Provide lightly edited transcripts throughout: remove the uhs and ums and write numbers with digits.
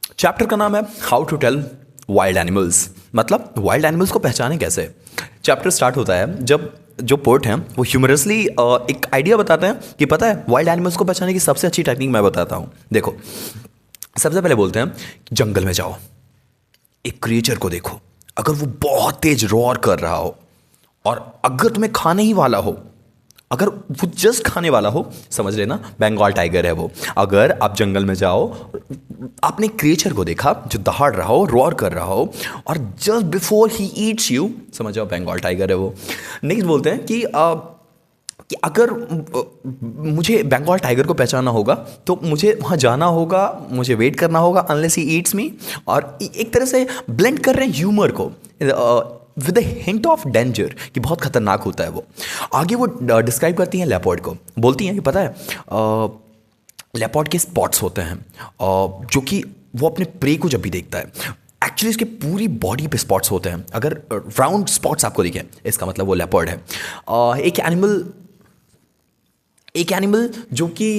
Chapter का नाम है how to tell wild animals, मतलब वाइल्ड एनिमल्स को पहचाने कैसे। चैप्टर स्टार्ट होता है जब जो पोर्ट हैं वो ह्यूमरसली एक आइडिया बताते हैं कि पता है वाइल्ड एनिमल्स को पहचानने की सबसे अच्छी टेक्निक मैं बताता हूँ। देखो, सबसे पहले बोलते हैं कि जंगल में जाओ, एक क्रिएचर को देखो, अगर वो बहुत तेज रॉर कर रहा हो और अगर तुम्हें खाने ही वाला हो, अगर वो जस्ट खाने वाला हो, समझ लेना बंगाल टाइगर है वो। अगर आप जंगल में जाओ, आपने क्रिएचर को देखा जो दहाड़ रहा हो, रॉर कर रहा हो, और just before he eats you, समझ जाओ बंगाल टाइगर है वो। नेक्स्ट बोलते हैं कि अगर मुझे बंगाल टाइगर को पहचानना होगा तो मुझे वहाँ जाना होगा, मुझे वेट करना होगा अनलेस ही ईट्स मी, और एक तरह से ब्लेंड कर रहे हैं ह्यूमर को with a hint of danger कि बहुत खतरनाक होता है वो। आगे वो डिस्क्राइब करती हैं लेपर्ड को, बोलती हैं कि पता है लेपर्ड के स्पॉट्स होते हैं जो कि वो अपने प्रे को जब भी देखता है, एक्चुअली इसके पूरी बॉडी पे स्पॉट्स होते हैं। अगर राउंड स्पॉट्स आपको दिखें इसका मतलब वो लेपर्ड है। एक एनिमल जो कि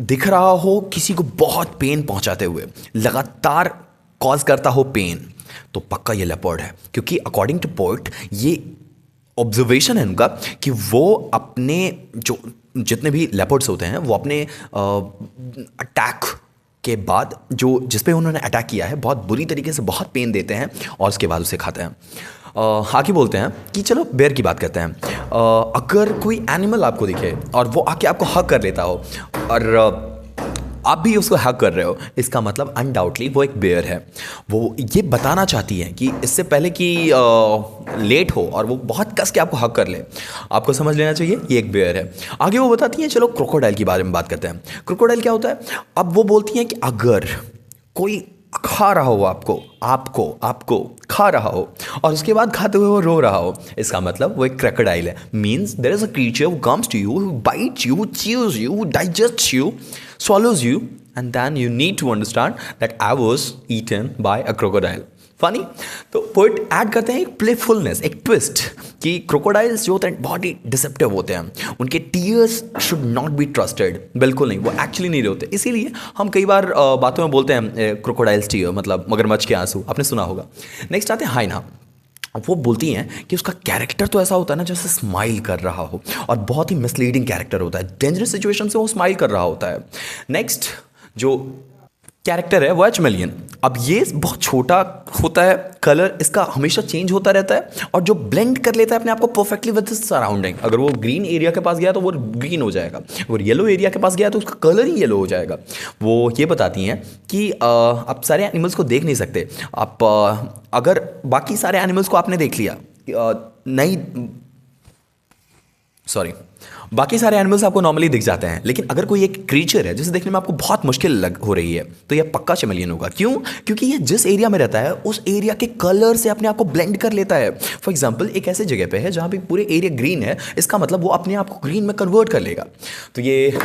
दिख रहा हो किसी को बहुत पेन पहुंचाते हुए, लगातार कॉज करता हो पेन, तो पक्का ये लेपर्ड है, क्योंकि अकॉर्डिंग टू पोर्ट ये ऑब्जर्वेशन है उनका कि वो अपने जो जितने भी लेपर्ड्स होते हैं वो अपने अटैक के बाद जो जिस पे उन्होंने अटैक किया है बहुत बुरी तरीके से बहुत पेन देते हैं और उसके बाद उसे खाते हैं। आगे बोलते हैं कि चलो बेयर की बात करते हैं। अगर कोई एनिमल आपको दिखे और वो आके आपको हग कर लेता हो और आप भी उसको हग कर रहे हो, इसका मतलब अनडाउटली वो एक बेयर है। वो ये बताना चाहती है कि इससे पहले कि लेट हो और वो बहुत कस के आपको हग कर ले, आपको समझ लेना चाहिए ये एक बेयर है। आगे वो बताती हैं, चलो क्रोकोडाइल के बारे में बात करते हैं। क्रोकोडाइल क्या होता है? अब वो बोलती हैं कि अगर कोई खा रहा हो आपको खा रहा हो और उसके बाद खाते हुए वो रो रहा हो, इसका मतलब वो एक क्रोकोडाइल है। Means there is a creature who comes to you, who bites you, who chews you, who digests you, swallows you, and then you need to understand that I was eaten by a crocodile. Funny. तो poet add करते हैं एक playfulness, एक twist कि crocodiles जो होते हैं बहुत ही डिसेप्टिव होते हैं, उनके tears should not be trusted, बिल्कुल नहीं, वो एक्चुअली नहीं होते। इसीलिए हम कई बार बातों में बोलते हैं क्रोकोडाइल्स टीयर, मतलब मगरमच्छ के आंसू, आपने सुना होगा। नेक्स्ट आते हैं हाइना। वो बोलती हैं कि उसका कैरेक्टर तो ऐसा होता है ना जैसे स्माइल कर रहा हो, और बहुत ही मिसलीडिंग कैरेक्टर होता है, डेंजरस सिचुएशन से वो स्माइल कर रहा होता है। नेक्स्ट जो कैरेक्टर है वो है चैमेलियन। अब ये बहुत छोटा होता है, कलर इसका हमेशा चेंज होता रहता है और जो ब्लेंड कर लेता है अपने आप को परफेक्टली विद सराउंडिंग। अगर वो ग्रीन एरिया के पास गया तो वो ग्रीन हो जाएगा, अगर येलो एरिया के पास गया तो उसका कलर ही येलो हो जाएगा। वो ये बताती हैं कि आप सारे एनिमल्स को देख नहीं सकते, आप अगर बाकी सारे एनिमल्स को आपने देख लिया, बाकी सारे एनिमल्स आपको नॉर्मली दिख जाते हैं, लेकिन अगर कोई एक क्रीचर है जिसे देखने में आपको बहुत मुश्किल हो रही है तो यह पक्का चैमेलियन होगा। क्यों? क्योंकि ये जिस एरिया में रहता है उस एरिया के कलर से अपने आप को ब्लेंड कर लेता है। फॉर एग्जाम्पल एक ऐसे जगह पे है जहाँ पे पूरे एरिया ग्रीन है, इसका मतलब वो अपने आप को ग्रीन में कन्वर्ट कर लेगा। तो ये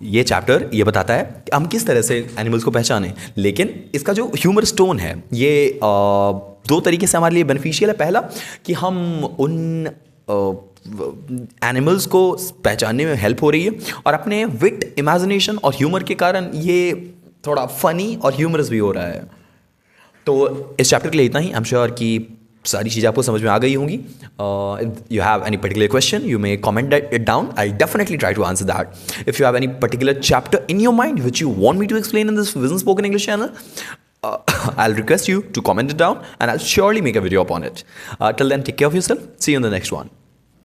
ये चैप्टर ये बताता है कि हम किस तरह से एनिमल्स को पहचानें, लेकिन इसका जो ह्यूमर स्टोन है ये दो तरीके से हमारे लिए बेनिफिशियल है। पहला कि हम उन एनिमल्स को पहचानने में हेल्प हो रही है, और अपने विट, इमेजिनेशन और ह्यूमर के कारण ये थोड़ा फनी और ह्यूमरस भी हो रहा है। तो इस चैप्टर के लिए इतना ही। आई एम श्योर कि सारी चीज़ें आपको समझ में आ गई होंगी। You have any particular question, you may comment it down, I definitely try to answer that. If you have any particular chapter in your mind which you want me to explain in this vision spoken English channel, I'll request you to comment it down and I'll surely make a video upon it. Till then, take care of yourself. See you in the next one.